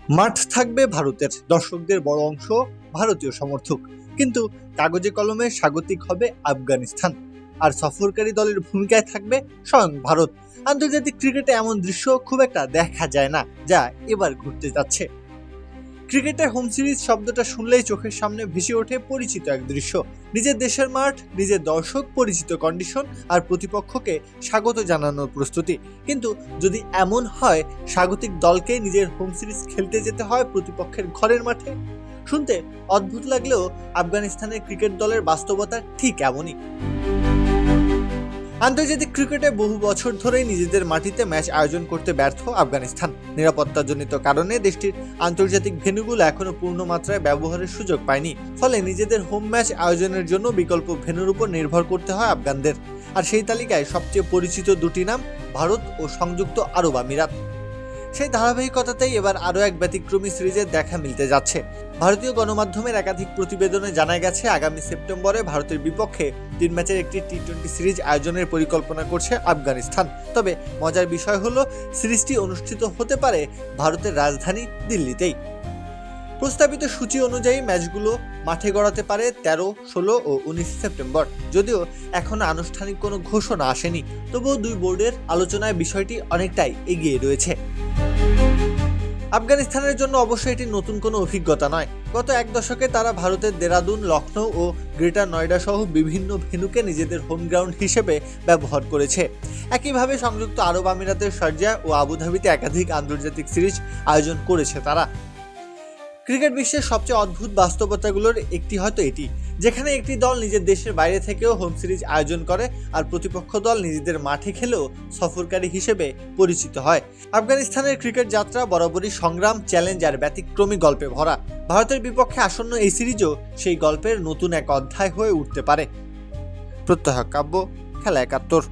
মাঠ থাকবে ভারতের, দর্শকদের বড় অংশ ভারতীয় সমর্থক, কিন্তু কাগজে কলমে স্বাগতিক হবে আফগানিস্তান, আর সফরকারী দলের ভূমিকায় থাকবে স্বয়ং ভারত। আন্তর্জাতিক ক্রিকেটে এমন দৃশ্য খুব একটা দেখা যায় না, যা এবার ঘটতে যাচ্ছে। ক্রিকেটে হোম সিরিজ শব্দটা শুনলেই চোখের সামনে ভেসে ওঠে পরিচিত এক দৃশ্য। নিজের দেশের মাঠ, নিজের দর্শক, পরিচিত কন্ডিশন আর প্রতিপক্ষকে স্বাগত জানানোর প্রস্তুতি। কিন্তু যদি এমন হয় স্বাগতিক দলকে নিজের হোম সিরিজ খেলতে যেতে হয় প্রতিপক্ষের ঘরের মাঠে, শুনতে অদ্ভুত লাগলেও আফগানিস্তানের ক্রিকেট দলের বাস্তবতা ঠিক এমনই। আন্তর্জাতিক ক্রিকেটে বহু বছর ধরেই নিজেদের মাটিতে ম্যাচ আয়োজন করতে ব্যর্থ আফগানিস্তান। নিরাপত্তাজনিত কারণে দেশটির আন্তর্জাতিক ভেন্যুগুলো এখনো পূর্ণ মাত্রায় ব্যবহারের সুযোগ পায়নি, ফলে নিজেদের হোম ম্যাচ আয়োজনের জন্য বিকল্প ভেন্যুর উপর নির্ভর করতে হয় আফগানদের। আর সেই তালিকায় সবচেয়ে পরিচিত দুটি নাম ভারত ও সংযুক্ত আরব আমিরাত। সেই ধারাবাহিকতাতেই এবার আরও এক ব্যতিক্রমী সিরিজের দেখা মিলতে যাচ্ছে। ভারতীয় গণমাধ্যমের একাধিক প্রতিবেদনে জানা গেছে, আগামী সেপ্টেম্বরে ভারতের বিপক্ষে 3 ম্যাচের একটি টি-20 সিরিজ আয়োজনের পরিকল্পনা করছে আফগানিস্তান। তবে মজার বিষয় হলো, সিরিজটি অনুষ্ঠিত হতে পারে ভারতের রাজধানী দিল্লিতেই। প্রস্তাবিত সূচি অনুযায়ী ম্যাচগুলো মাঠে গড়াতে পারে 13, 16 ও 19 সেপ্টেম্বর। যদিও এখনো আনুষ্ঠানিক কোনো ঘোষণা আসেনি, তবুও দুই বোর্ডের আলোচনায় বিষয়টি অনেকটাই এগিয়ে রয়েছে। আফগানিস্তানের জন্য অবশ্যই এটি নতুন কোনো অভিজ্ঞতা নয়। গত এক দশকে তারা ভারতের দেরাদুন, লখনৌ ও গ্রেটার নয়ডা সহ বিভিন্ন ভেন্যুকে নিজেদের হোম গ্রাউন্ড হিসেবে ব্যবহার করেছে। একইভাবে সংযুক্ত আরব আমিরাতের শারজা ও আবুধাবিতে একাধিক আন্তর্জাতিক সিরিজ আয়োজন করেছে তারা। ক্রিকেট বিশ্বের সবচেয়ে অদ্ভুত বাস্তবতাগুলোর একটি হয়তো এটি, যেখানে একটি দল নিজের দেশের বাইরে থেকেও হোম সিরিজ আয়োজন করে, আর প্রতিপক্ষ দল নিজেদের মাঠে খেলেও সফরকারী হিসেবে পরিচিত হয়। আফগানিস্তানের ক্রিকেট যাত্রা বরাবরই সংগ্রাম, চ্যালেঞ্জ আর ব্যতিক্রমী গল্পে ভরা। ভারতের বিপক্ষে আসন্ন এই সিরিজও সেই গল্পের নতুন এক অধ্যায় হয়ে উঠতে পারে। প্রত্যহ কাব্য, খেলা ৭১।